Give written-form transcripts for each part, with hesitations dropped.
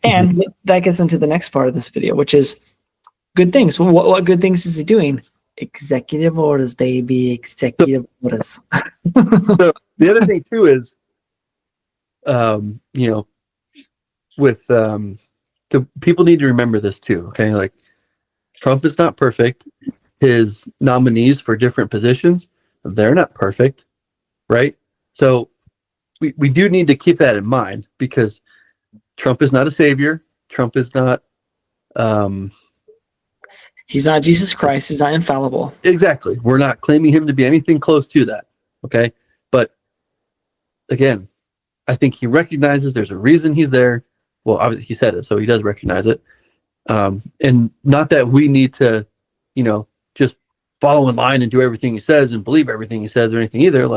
And that gets into the next part of this video, which is good things. What good things is he doing? Executive orders, baby. Executive orders. So the other thing too is, with the people need to remember this too. Okay, like Trump is not perfect. His nominees for different positions, they're not perfect, right? So we do need to keep that in mind, because Trump is not a savior. Trump is not. He's not Jesus Christ. He's not infallible. Exactly. We're not claiming him to be anything close to that. Okay. But again, I think he recognizes there's a reason he's there. Well, obviously he said it, so he does recognize it. And not that we need to, just follow in line and do everything he says and believe everything he says or anything either.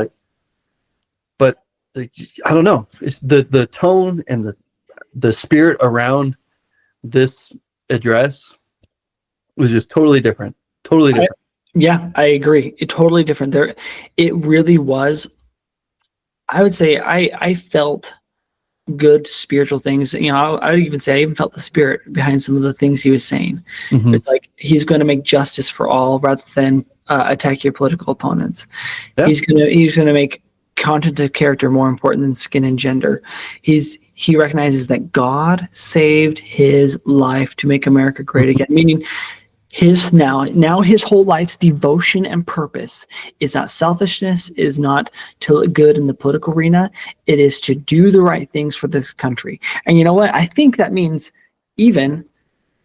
But I don't know. It's the tone and the spirit around this address was just totally different. Totally different. I agree. Totally different. It really was. I would say I felt good spiritual things. I would even say I even felt the spirit behind some of the things he was saying. Mm-hmm. It's like he's going to make justice for all rather than attack your political opponents. Yeah. He's gonna make content of character more important than skin and gender. He recognizes that God saved his life to make America great again, meaning his whole life's devotion and purpose is not selfishness, is not to look good in the political arena. It is to do the right things for this country. And you know what? I think that means even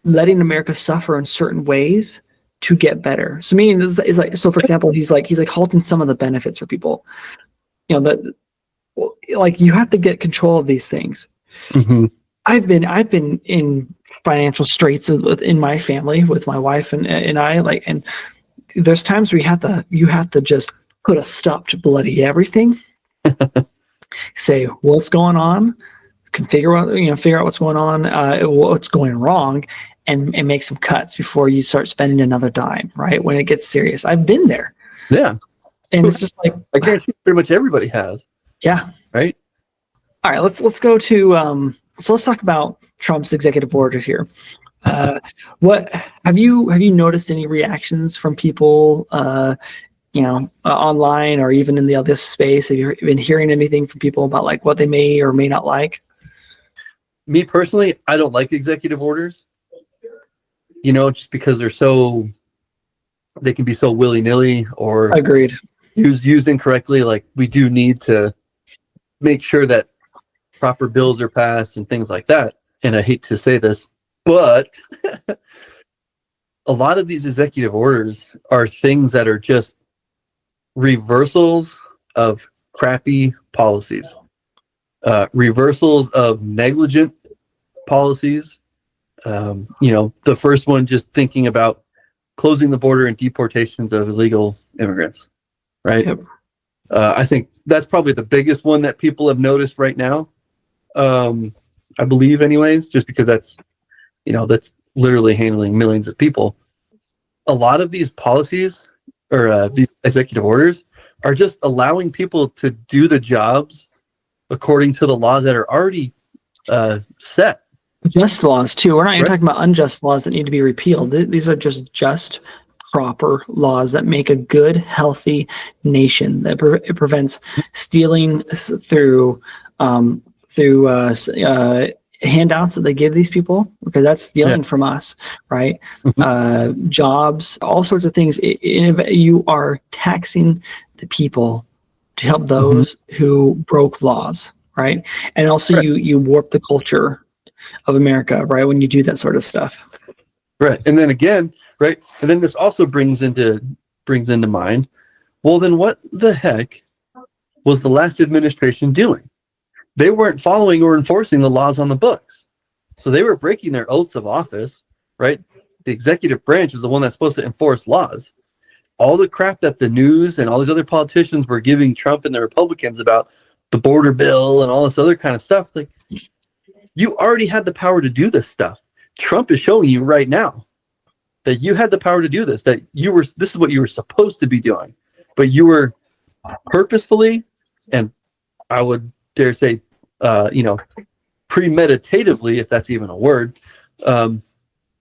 letting America suffer in certain ways to get better. So meaning is like, so for example, he's like halting some of the benefits for people. That like you have to get control of these things. Mm-hmm. I've been in financial straits in my family with my wife and I, and there's times where you have to just put a stop to bloody everything. Say what's going on, figure out what's going on, what's going wrong, and make some cuts before you start spending another dime. Right when it gets serious, I've been there. Yeah, and it's just like I guarantee pretty much everybody has. Yeah. Right. All right. Let's go to. So let's talk about Trump's executive orders here. What have you noticed any reactions from people, online or even in this space? Have you been hearing anything from people about like what they may or may not like? Me personally, I don't like executive orders. Just because they can be so willy-nilly or agreed used incorrectly. Like we do need to make sure that proper bills are passed and things like that. And I hate to say this, but a lot of these executive orders are things that are just reversals of crappy policies, reversals of negligent policies. The first one, just thinking about closing the border and deportations of illegal immigrants, right? Yep. I think that's probably the biggest one that people have noticed right now. I believe anyways, just because that's literally handling millions of people. A lot of these policies or these executive orders are just allowing people to do the jobs according to the laws that are already set. Just laws too. We're not even talking about unjust laws that need to be repealed. These are just proper laws that make a good, healthy nation. That it prevents stealing through handouts that they give these people, because that's stealing from us, right? Mm-hmm. Jobs, all sorts of things. You are taxing the people to help those who broke laws, right? And also you warp the culture of America, right? When you do that sort of stuff. Right. And then again, right. And then this also brings into mind, well, then what the heck was the last administration doing? They weren't following or enforcing the laws on the books. So they were breaking their oaths of office, right? The executive branch is the one that's supposed to enforce laws. All the crap that the news and all these other politicians were giving Trump and the Republicans about the border bill and all this other kind of stuff, like, you already had the power to do this stuff. Trump is showing you right now that you had the power to do this, that this is what you were supposed to be doing, but you were purposefully, and I would dare say, premeditatively, if that's even a word,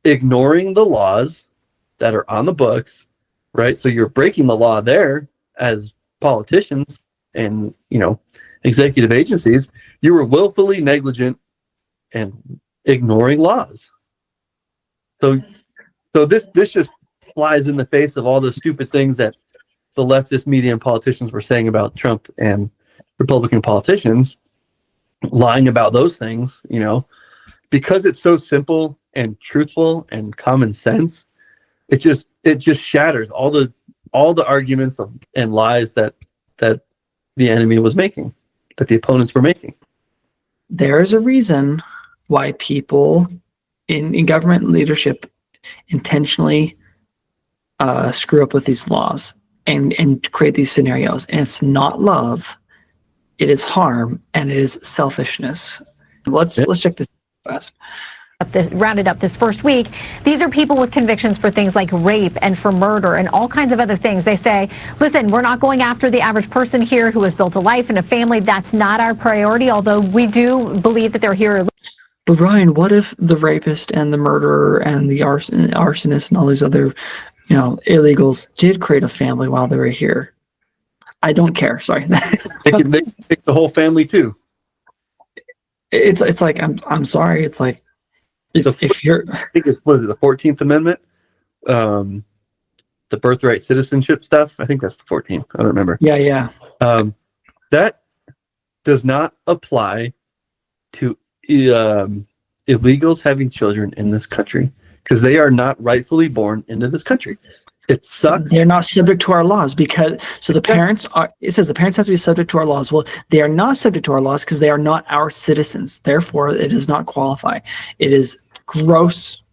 ignoring the laws that are on the books, right? So you're breaking the law there as politicians and, executive agencies. You were willfully negligent and ignoring laws. So this just flies in the face of all the stupid things that the leftist media and politicians were saying about Trump and Republican politicians, lying about those things, because it's so simple and truthful and common sense. It just shatters all the arguments and lies that the enemy was making, that the opponents were making. There's a reason why people in government leadership intentionally screw up with these laws and create these scenarios. And it's not love, it is harm, and it is selfishness. Let's check this fast. Rounded up this first week. These are people with convictions for things like rape and for murder and all kinds of other things. They say, listen, we're not going after the average person here who has built a life and a family. That's not our priority, although we do believe that they're here. But Ryan, what if the rapist and the murderer and the arsonist and all these other, illegals did create a family while they were here? I don't care. Sorry. They pick the whole family too. It's like, I'm sorry. It's like, if you're, I think it's, what is it, the 14th Amendment? The birthright citizenship stuff. I think that's the 14th. I don't remember. Yeah. That does not apply to illegals having children in this country, because they are not rightfully born into this country. It sucks. They're not subject to our laws because the parents are. It says the parents have to be subject to our laws. Well, they are not subject to our laws because they are not our citizens. Therefore, it does not qualify. It is gross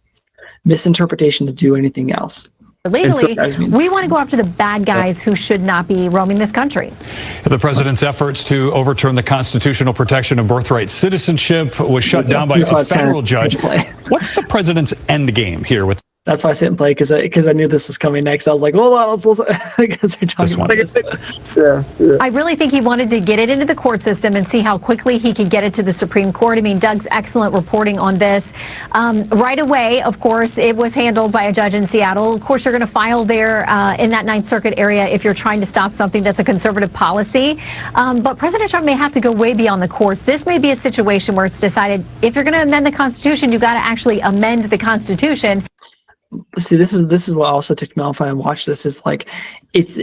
misinterpretation to do anything else. Legally, we want to go after the bad guys who should not be roaming this country. The president's efforts to overturn the constitutional protection of birthright citizenship was shut down by a federal judge. What's the president's end game here with? That's why I sit and play, because I knew this was coming next. I was like, hold on, let's because they're talking about this. Yeah. I really think he wanted to get it into the court system and see how quickly he could get it to the Supreme Court. I mean, Doug's excellent reporting on this. Right away, of course, it was handled by a judge in Seattle. Of course, you're going to file there in that Ninth Circuit area if you're trying to stop something that's a conservative policy. But President Trump may have to go way beyond the courts. This may be a situation where it's decided if you're going to amend the Constitution, you got to actually amend the Constitution. See, this is what also took me off when I watched this. Is like,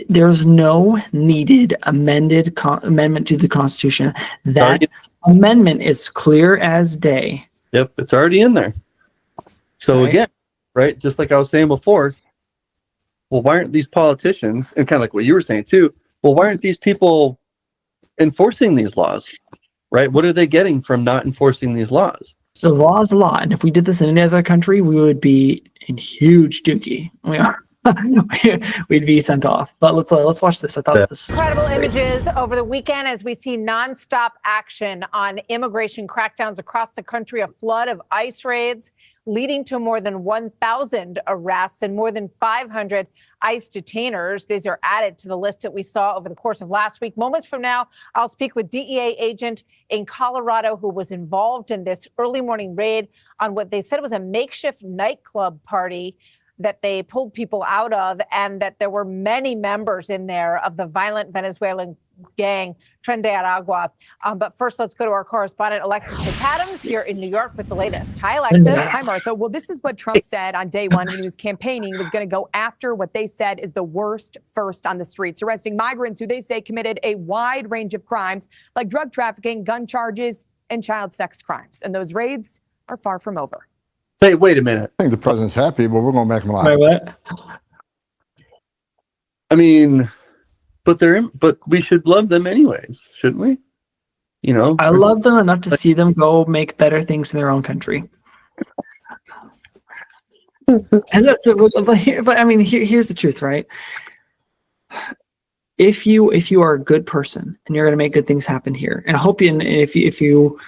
there's no needed amendment to the Constitution. That amendment is clear as day. Yep, it's already in there. So again, right, just like I was saying before, well, why aren't these politicians, and kind of like what you were saying too, well, why aren't these people enforcing these laws, right? What are they getting from not enforcing these laws? The law is a law, and if we did this in any other country, we would be in huge dookie. We'd be sent off. But let's watch this. I thought this incredible images over the weekend as we see nonstop action on immigration crackdowns across the country. A flood of ICE raids leading to more than 1,000 arrests and more than 500 ICE detainers. These are added to the list that we saw over the course of last week. Moments from now, I'll speak with DEA agent in Colorado who was involved in this early morning raid on what they said was a makeshift nightclub party that they pulled people out of, and that there were many members in there of the violent Venezuelan gang Tren de Aragua. But first, let's go to our correspondent, Alexis McAdams, here in New York with the latest. Hi, Alexis. Hi, Martha. Well, this is what Trump said on day one when he was campaigning. He was going to go after what they said is the worst first on the streets, arresting migrants who they say committed a wide range of crimes like drug trafficking, gun charges, and child sex crimes. And those raids are far from over. Hey, wait a minute. I think the president's happy, but we're going to make him laugh. Wait, what? I mean, but we should love them anyways, shouldn't we? I love them enough to see them go make better things in their own country. And that's but I mean, here's the truth, right? If you are a good person and you're going to make good things happen here, and I hope you, and if you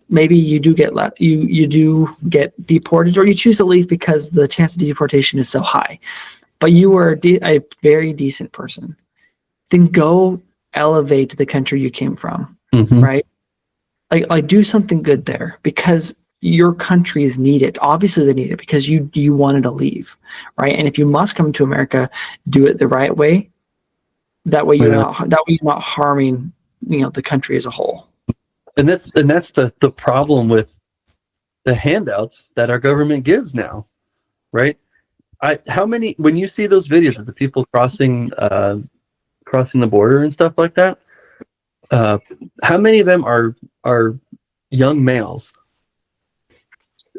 maybe you do get left, you do get deported, or you choose to leave because the chance of deportation is so high, but you were a very decent person, then go elevate the country you came from, right? like do something good there because your countries need it. Obviously they need it because you wanted to leave, right? And if you must come to America, do it the right way. That way you're not harming, the country as a whole. And that's the problem with the handouts that our government gives now, right? When you see those videos of the people crossing the border and stuff like that, how many of them are young males?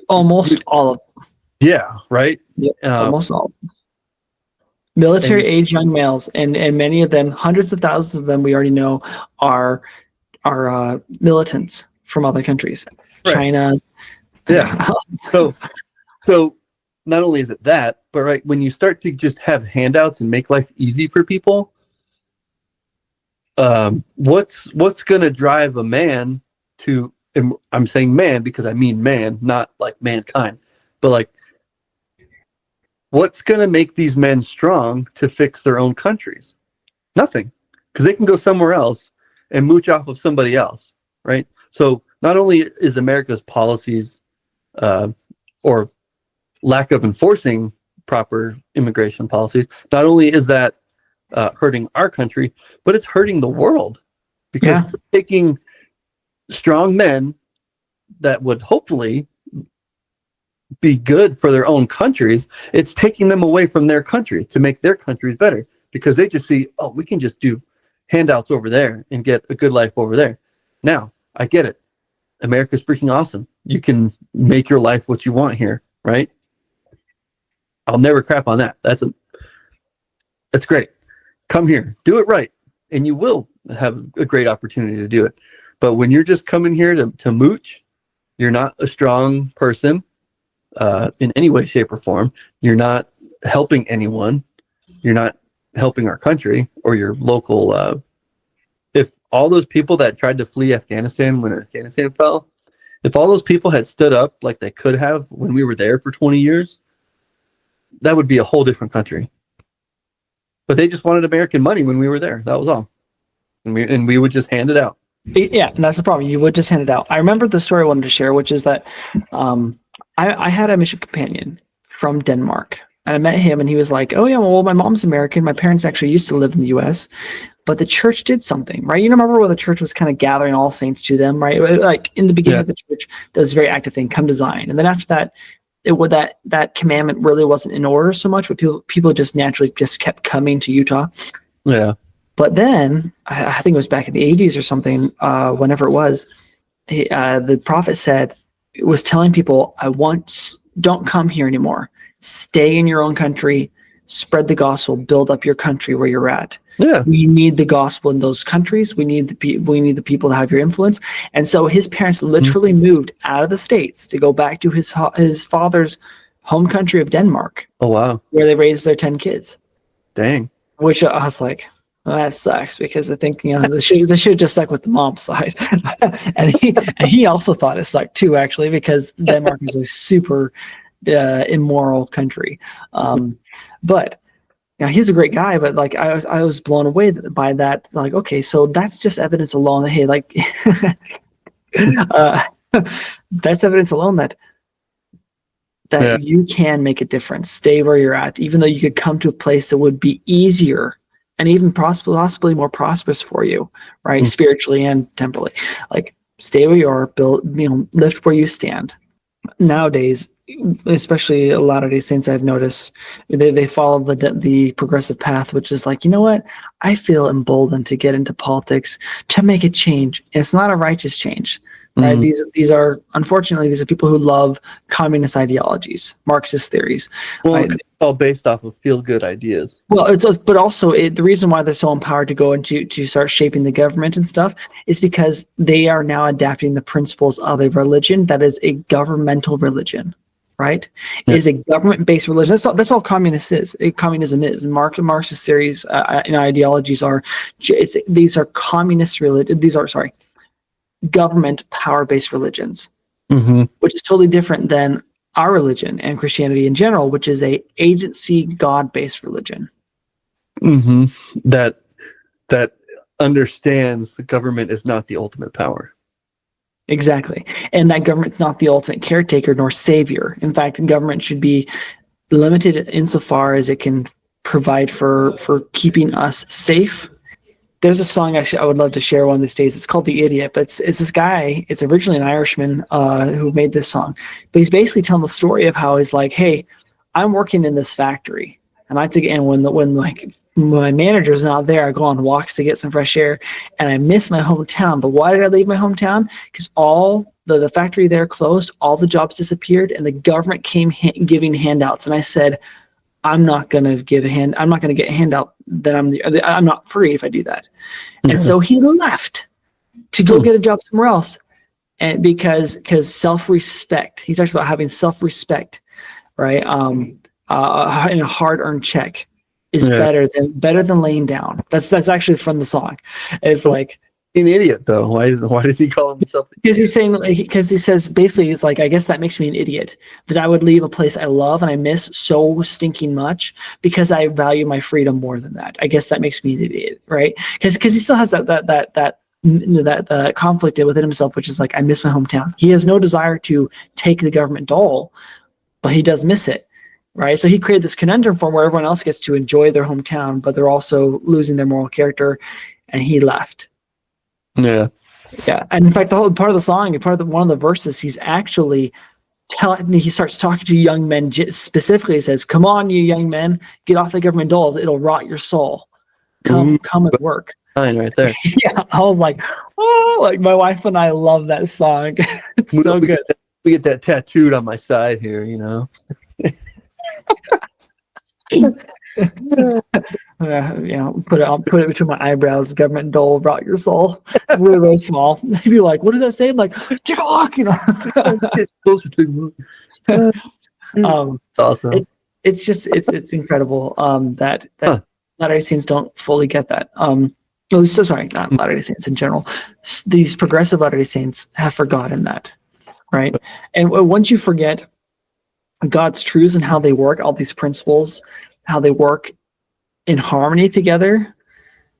Almost all of them. Yeah, right. Yep, almost all. Military age young males, and many of them, hundreds of thousands of them, we already know are militants from other countries, right. China. Yeah. so not only is it that, but right when you start to just have handouts and make life easy for people, what's going to drive a man to? And I'm saying man because I mean man, not like mankind, but like what's going to make these men strong to fix their own countries? Nothing, because they can go somewhere else and mooch off of somebody else, right? So not only is America's policies or lack of enforcing proper immigration policies, not only is that hurting our country, but it's hurting the world because we're taking strong men that would hopefully be good for their own countries. It's taking them away from their country to make their countries better because they just see, oh, we can just do handouts over there and get a good life over there. Now, I get it. America's freaking awesome. You can make your life what you want here, right? I'll never crap on that. That's great. Come here, do it right, and you will have a great opportunity to do it. But when you're just coming here to mooch, you're not a strong person in any way, shape, or form. You're not helping anyone. You're not helping our country or your local. If all those people that tried to flee Afghanistan when Afghanistan fell, if all those people had stood up like they could have when we were there for 20 years, that would be a whole different country. But they just wanted American money when we were there. That was all. And we would just hand it out. Yeah, and that's the problem. You would just hand it out. I remember the story I wanted to share, which is that I had a mission companion from Denmark. And I met him, and he was like, oh, yeah, well, my mom's American. My parents actually used to live in the U.S., but the church did something, right? You remember where the church was kind of gathering all saints to them, right? Like in the beginning of the church, there was a very active thing, come to Zion. And then after that, that commandment really wasn't in order so much, but people just naturally just kept coming to Utah. Yeah. But then, I think it was back in the 80s or something, whenever it was, the prophet was telling people, don't come here anymore. Stay in your own country, spread the gospel, build up your country where you're at. Yeah. We need the gospel in those countries. We need the people to have your influence. And so his parents literally moved out of the States to go back to his father's home country of Denmark. Oh, wow. Where they raised their 10 kids. Dang. Which I was like, well, that sucks because I think they should just stuck with the mom's side, and he also thought it sucked too, actually, because Denmark is a super immoral country. But he's a great guy, but like I was blown away by that. Like, okay, so that's just evidence alone that hey, like that's evidence alone that you can make a difference. Stay where you're at, even though you could come to a place that would be easier. And even possibly more prosperous for you, right? Spiritually and temporally. Like, stay where you are, lift where you stand. Nowadays, especially a lot of these saints I've noticed, they follow the progressive path, which is like, you know what? I feel emboldened to get into politics to make a change. And it's not a righteous change, right? These are people who love communist ideologies, Marxist theories. Well, right? It's all based off of feel-good ideas. Well, but also the reason why they're so empowered to go into to start shaping the government and stuff is because they are now adapting the principles of a religion that is a governmental religion, right? Yeah. It is a government-based religion. That's all communism is. And Marxist theories and ideologies these are communist religion. Government power-based religions, which is totally different than our religion and Christianity in general, which is a agency God-based religion. That understands the government is not the ultimate power. Exactly. And that government's not the ultimate caretaker nor savior. In fact, government should be limited insofar as it can provide for keeping us safe. There's a song I would love to share one of these days. It's called "The Idiot," but it's this guy. It's originally an Irishman who made this song, but he's basically telling the story of how he's like, "Hey, I'm working in this factory, and I have to get. And when my manager's not there, I go on walks to get some fresh air, and I miss my hometown. But why did I leave my hometown? Because all the factory there closed, all the jobs disappeared, and the government came giving handouts. And I said, I'm not going to get a handout that I'm not free if I do that. And so he left to go get a job somewhere else. And because self-respect, he talks about having self-respect, right? In a hard-earned check is better than laying down. That's actually from the song. It's like, an idiot though. Why does he call himself? Because he's saying, because he says basically, it's like, I guess that makes me an idiot that I would leave a place I love and I miss so stinking much because I value my freedom more than that. I guess that makes me an idiot, right? Because he still has that conflict within himself, which is like, I miss my hometown. He has no desire to take the government dole, but he does miss it. Right. So he created this conundrum form where everyone else gets to enjoy their hometown, but they're also losing their moral character. And he left. Yeah. Yeah. And in fact, the whole part of the song, one of the verses, he starts talking to young men specifically. He says, come on, you young men, get off the government dole. It'll rot your soul. Come and work. Fine, right there. Yeah. I was like, oh, like my wife and I love that song. It's so good. We get that tattooed on my side here, you know. I'll put it between my eyebrows. Government dole, rot your soul. Really, really small. They'd be like, "What does that say?" I'm like, "Take a look," you know. Awesome. It's incredible that Latter-day Saints don't fully get that. Sorry, not Latter-day Saints in general. These progressive Latter-day Saints have forgotten that, right? And once you forget God's truths and how they work, all these principles, how they work in harmony together,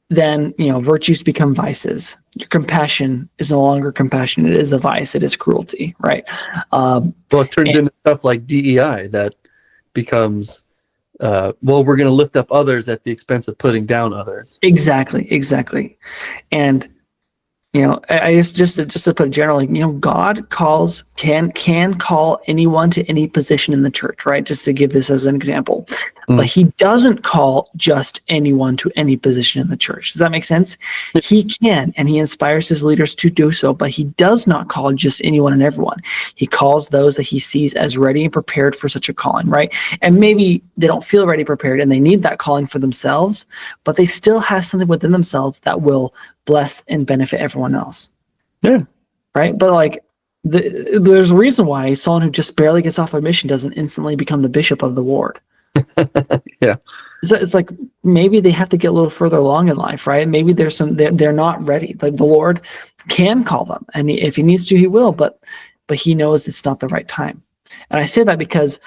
then virtues become vices. Your compassion is no longer compassion; it is a vice. It is cruelty, right? Well, it turns into stuff like DEI that becomes, we're going to lift up others at the expense of putting down others. Exactly, and I just to put it generally, God can call anyone to any position in the church, right? Just to give this as an example. But he doesn't call just anyone to any position in the church. Does that make sense? He can, and he inspires his leaders to do so, but he does not call just anyone and everyone. He calls those that he sees as ready and prepared for such a calling, right? And maybe they don't feel ready, prepared, and they need that calling for themselves, but they still have something within themselves that will bless and benefit everyone else. Yeah. Right? But like, there's a reason why someone who just barely gets off their mission doesn't instantly become the bishop of the ward. Yeah. So it's like maybe they have to get a little further along in life, right? Maybe they're not ready. Like the Lord can call them, and if he needs to, he will. But he knows it's not the right time. And I say that because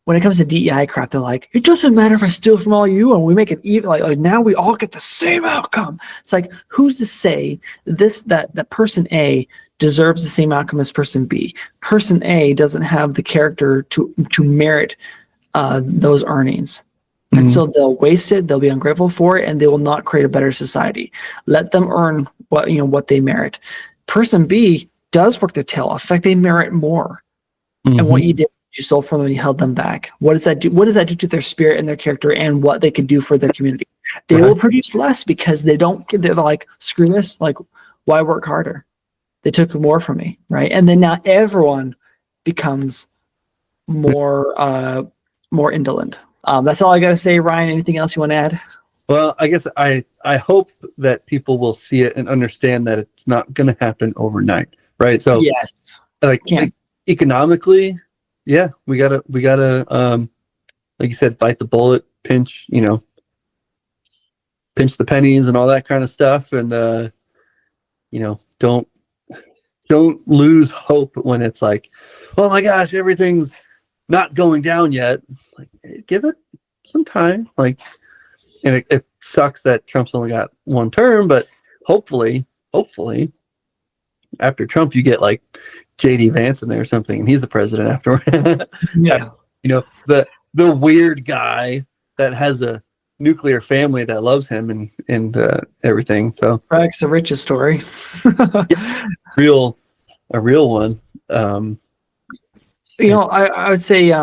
when it comes to DEI crap, they're like, it doesn't matter if I steal from all you and we make it even. Like now we all get the same outcome. It's like, who's to say that person A deserves the same outcome as person B? Person A doesn't have the character to merit those earnings. And so they'll waste it, they'll be ungrateful for it, and they will not create a better society. Let them earn what they merit. Person B does work their tail off. In fact, they merit more. And what you did, you stole from them and you held them back. What does that do? What does that do to their spirit and their character and what they could do for their community? They will produce less because they're like, screw this, like, why work harder? They took more from me, right? And then now everyone becomes more indolent. That's all I got to say, Ryan. Anything else you want to add? Well, I guess I hope that people will see it and understand that it's not going to happen overnight, right? So yes, like economically, yeah, we gotta like you said, bite the bullet, pinch the pennies and all that kind of stuff, and don't lose hope when it's like, oh my gosh, everything's not going down yet. Like, give it some time. Like, and it sucks that Trump's only got one term, but hopefully, after Trump, you get like JD Vance in there or something, and he's the president after. Yeah. You know, the weird guy that has a nuclear family that loves him and everything. So Bragg's the richest story. a real one. You know, I would say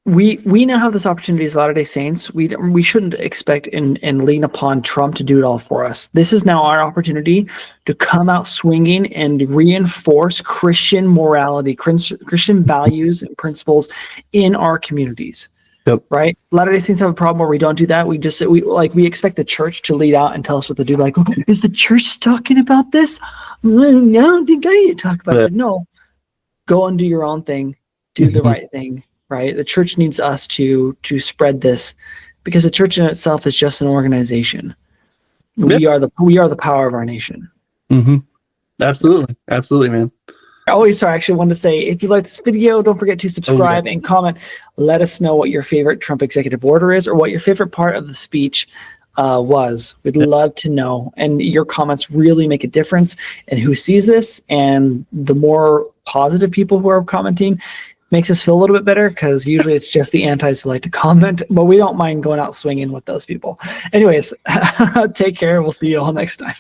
we now have this opportunity as Latter-day Saints. We shouldn't expect and lean upon Trump to do it all for us. This is now our opportunity to come out swinging and reinforce Christian morality, Christian values and principles in our communities. Yep. Right? Latter-day Saints have a problem where we don't do that. We expect the church to lead out and tell us what to do. Like, okay, is the church talking about this? No, I don't think I need to talk about it. No, go and do your own thing. Do the right thing. Right? The church needs us to spread this, because the church in itself is just an organization. Yep. We are the power of our nation. Mm-hmm. Absolutely, man. I actually wanted to say, if you like this video, don't forget to subscribe and comment. Let us know what your favorite Trump executive order is, or what your favorite part of the speech was. We'd love to know. And your comments really make a difference in who sees this. And the more positive people who are commenting makes us feel a little bit better, because usually it's just the antis who like to comment, but we don't mind going out swinging with those people. Anyways, take care. We'll see you all next time.